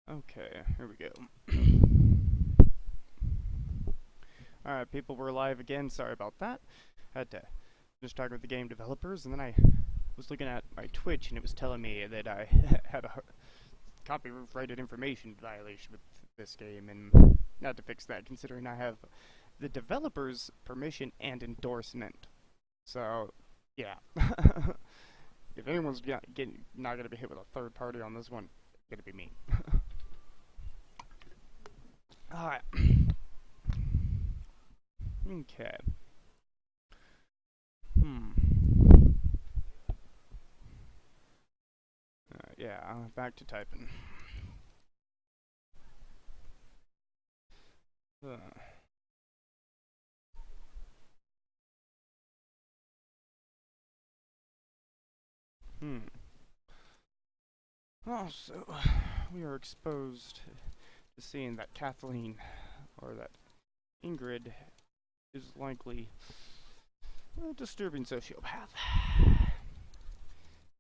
Okay, here we go. Alright, people, we're live again. Sorry about that. Had to just talk with the game developers, and then I was looking at my Twitch, and it was telling me that I had a copyrighted information violation with this game, and not to fix that, considering I have the developer's permission and endorsement. So, yeah. If anyone's not going to be hit with a third party on this one, it's going to be me. Alright. Okay. Yeah, back to typing. Oh, so we are exposed to seeing that Kathleen, or that Ingrid, is likely a disturbing sociopath,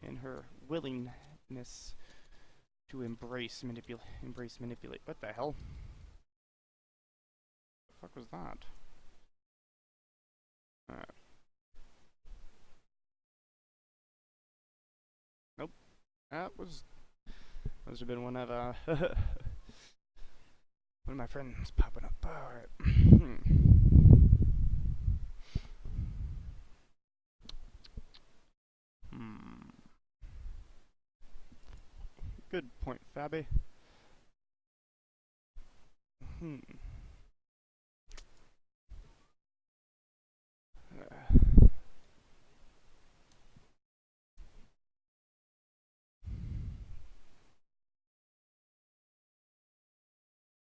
and her willingness to embrace manipulate. What the hell? The fuck was that? Nope. That must have been one of one of my friends popping up. Alright. Good point, Fabby.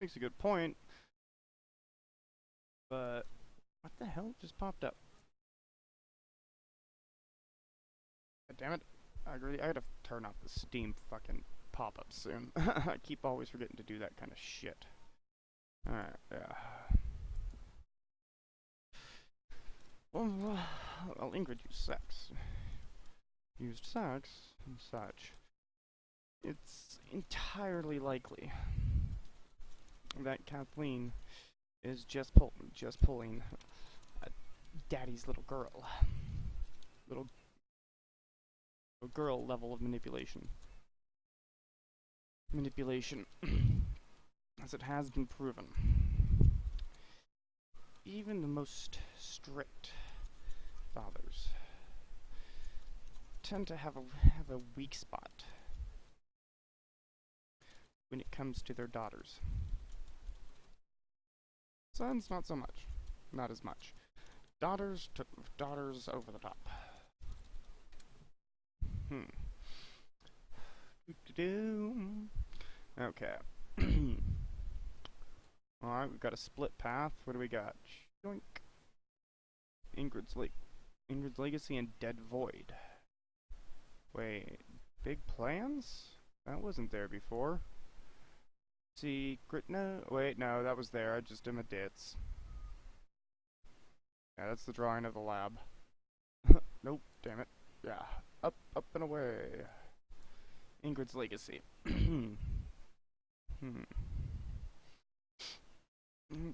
Makes a good point, but what the hell just popped up? God damn it! I gotta turn off the Steam fucking pop-ups soon. I keep always forgetting to do that kind of shit. Alright, yeah. Well, Ingrid used sex and such. It's entirely likely that Kathleen is just pulling Daddy's little girl level of manipulation, as it has been proven. Even the most strict fathers tend to have a weak spot when it comes to their daughters. Sons, not so much. Not as much. Daughters over the top. Okay. Alright, we've got a split path. What do we got? Yoink. Ingrid's Legacy and Dead Void. Wait, big plans? That wasn't there before. Secret, no, wait, no, that was there, I just did my dits. Yeah, that's the drawing of the lab. Nope, damn it. Yeah, up and away. Ingrid's Legacy. Let's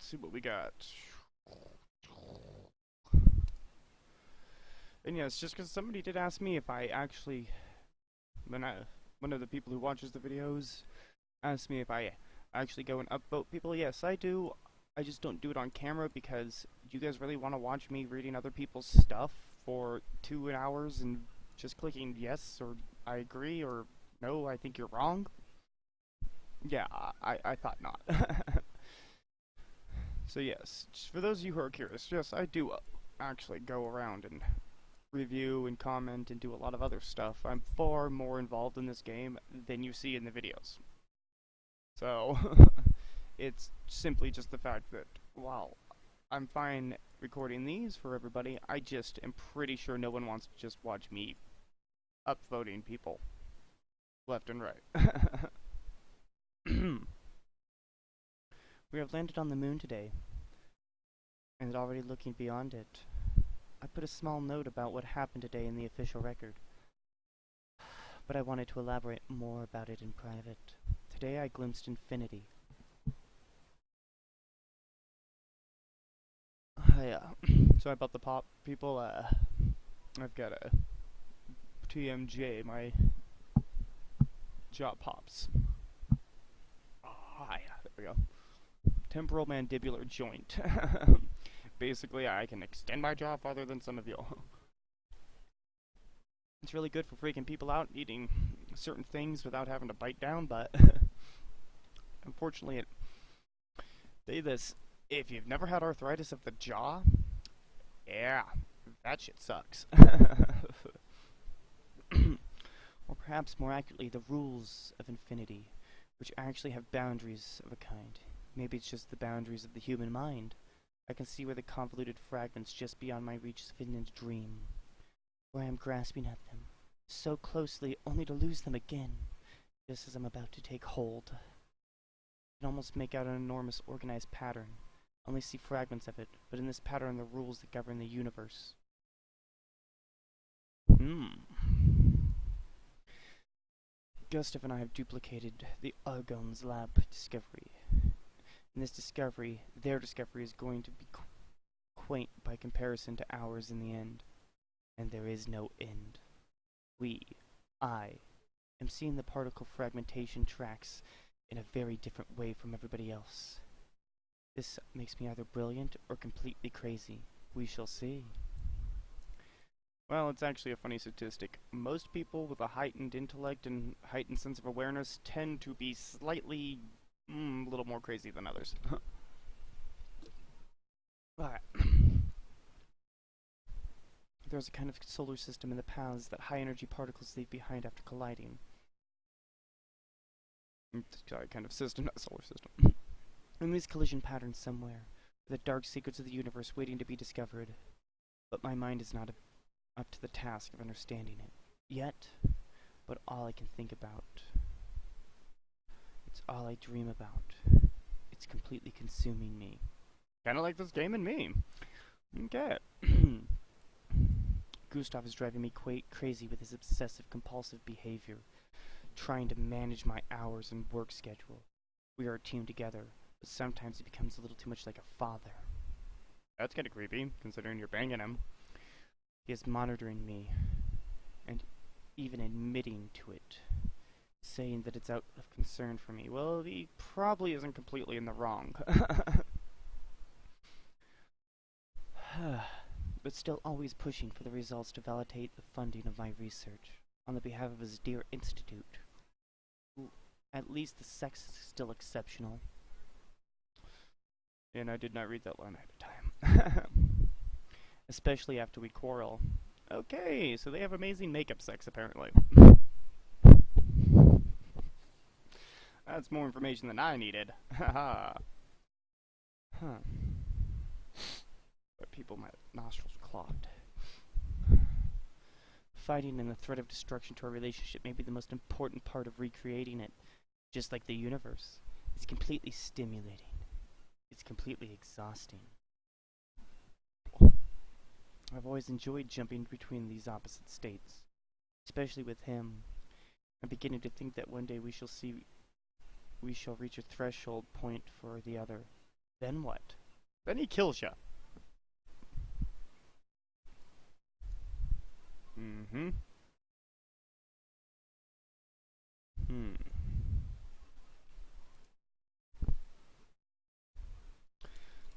see what we got. And yes, just because somebody did ask me if I actually, one of the people who watches the videos asked me if I actually go and upvote people. Yes, I do. I just don't do it on camera because do you guys really want to watch me reading other people's stuff for 2 hours and just clicking yes or I agree or no, I think you're wrong? Yeah, I thought not. So yes, just for those of you who are curious, yes, I do actually go around and review and comment and do a lot of other stuff. I'm far more involved in this game than you see in the videos. So, it's simply just the fact that, while I'm fine recording these for everybody, I just am pretty sure no one wants to just watch me upvoting people left and right. We have landed on the moon today, and already looking beyond it. I put a small note about what happened today in the official record, but I wanted to elaborate more about it in private. day I glimpsed infinity. So about the pop people, I've got a TMJ, my jaw pops. Ah, yeah, there we go. Temporal mandibular joint. Basically, I can extend my jaw farther than some of you. It's really good for freaking people out eating certain things without having to bite down, but unfortunately, if you've never had arthritis of the jaw, yeah, that shit sucks. Or perhaps more accurately, the rules of infinity, which actually have boundaries of a kind. Maybe it's just the boundaries of the human mind. I can see where the convoluted fragments just beyond my reach fit into a dream, where I am grasping at them, so closely only to lose them again, just as I'm about to take hold. I can almost make out an enormous organized pattern. I only see fragments of it, but in this pattern are the rules that govern the universe. Gustav and I have duplicated the Argonne's lab discovery. In this discovery, their discovery is going to be quaint by comparison to ours in the end. And there is no end. I, am seeing the particle fragmentation tracks in a very different way from everybody else. This makes me either brilliant or completely crazy. We shall see. Well, it's actually a funny statistic. Most people with a heightened intellect and heightened sense of awareness tend to be slightly, a little more crazy than others. Alright. There's a kind of solar system in the paths that high-energy particles leave behind after colliding. Sorry, kind of system, not solar system. In these collision patterns somewhere, are the dark secrets of the universe waiting to be discovered. But my mind is not up to the task of understanding it yet, but all I can think about. It's all I dream about. It's completely consuming me. Kinda like this game and me. Okay. Gustav is driving me crazy with his obsessive compulsive behavior, trying to manage my hours and work schedule. We are a team together, but sometimes he becomes a little too much like a father. That's kinda creepy, considering you're banging him. He is monitoring me, and even admitting to it, saying that it's out of concern for me. Well, he probably isn't completely in the wrong. But still always pushing for the results to validate the funding of my research on the behalf of his dear institute. At least the sex is still exceptional. And I did not read that line ahead of time. Especially after we quarrel. Okay, so they have amazing makeup sex, apparently. That's more information than I needed. Haha. Huh. But people, my nostrils clogged. Fighting and the threat of destruction to our relationship may be the most important part of recreating it. Just like the universe. It's completely stimulating. It's completely exhausting. I've always enjoyed jumping between these opposite states. Especially with him. I'm beginning to think that one day we shall reach a threshold point for the other. Then what? Then he kills ya.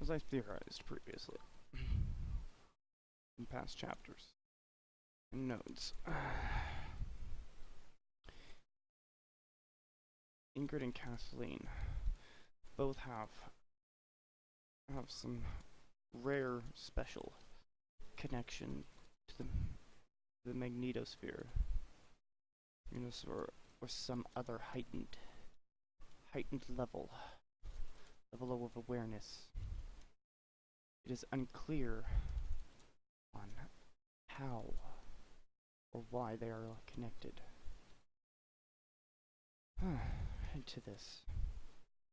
As I theorized previously. In past chapters. And notes. Ingrid and Kathleen both have some rare special connection to the magnetosphere, or some other heightened level of awareness. It is unclear on how or why they are connected. To this,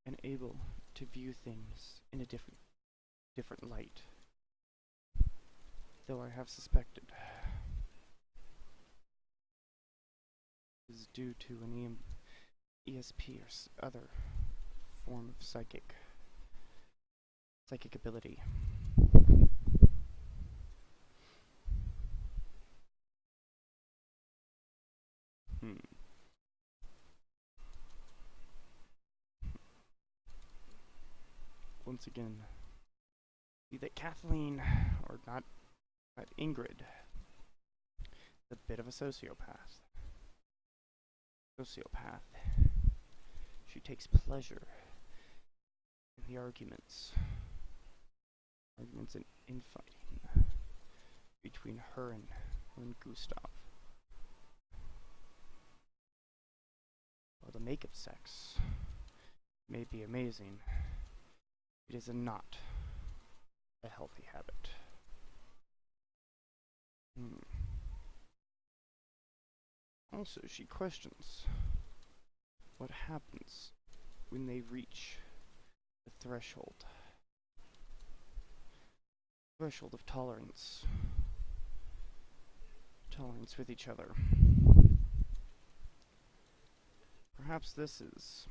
and able to view things in a different light, though I have suspected is due to ESP or other form of psychic ability. Once again, see that Kathleen, or not Ingrid, is a bit of a sociopath. She takes pleasure in the arguments and infighting between her and Gustav. While the makeup sex may be amazing, it is not a healthy habit. Also, she questions what happens when they reach the threshold of tolerance with each other. Perhaps this is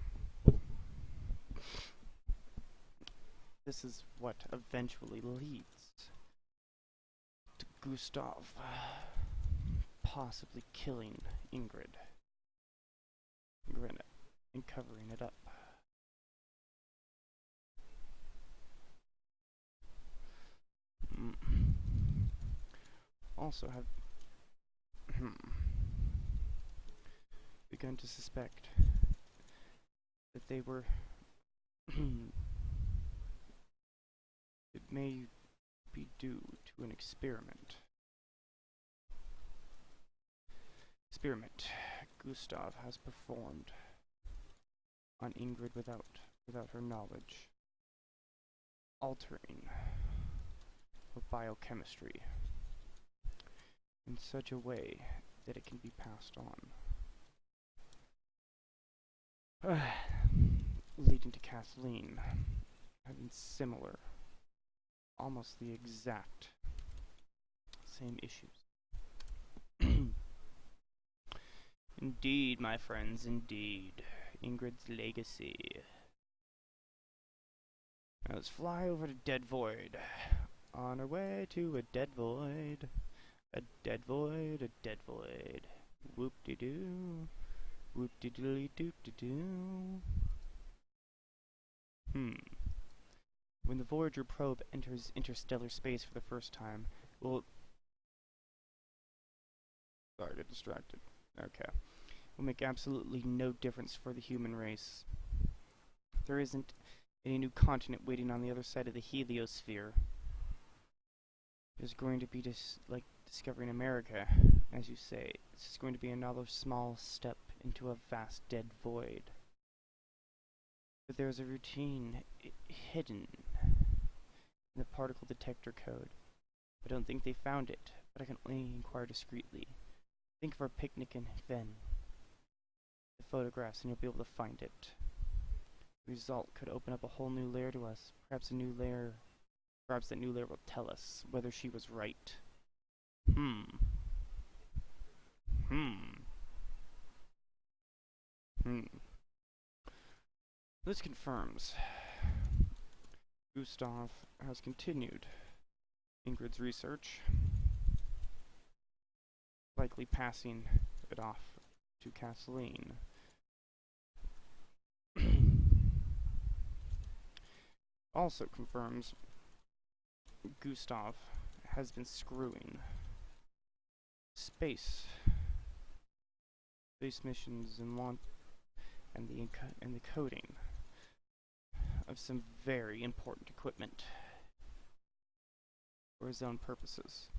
what eventually leads to Gustav possibly killing Ingrid and covering it up. Also have begun to suspect that they were it may be due to an experiment Gustav has performed on Ingrid without her knowledge, altering her biochemistry in such a way that it can be passed on, leading to Kathleen having similar, almost the exact same issues. Indeed, my friends, indeed. Ingrid's legacy. Now let's fly over to Dead Void. On our way to a dead void. A dead void, a dead void. Whoop-de-doo. Whoop-de-doodly-doop-de-doo. When the Voyager probe enters interstellar space for the first time, sorry, I got distracted. Okay. Will make absolutely no difference for the human race. There isn't any new continent waiting on the other side of the heliosphere. There's going to be like discovering America, as you say. It's just going to be another small step into a vast dead void. But there's a routine hidden in the particle detector code. I don't think they found it, but I can only inquire discreetly. Think of our picnic in Ven. The photographs and you'll be able to find it. The result could open up a whole new layer to us. Perhaps that new layer will tell us whether she was right. This confirms Gustav has continued Ingrid's research, likely passing it off to Kathleen. Also confirms Gustav has been screwing space missions and the coding of some very important equipment for his own purposes.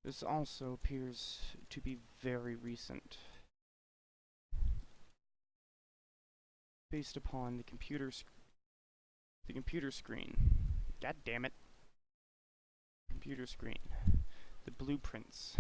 This also appears to be very recent, based upon the computer screen. God damn it. Computer screen. The blueprints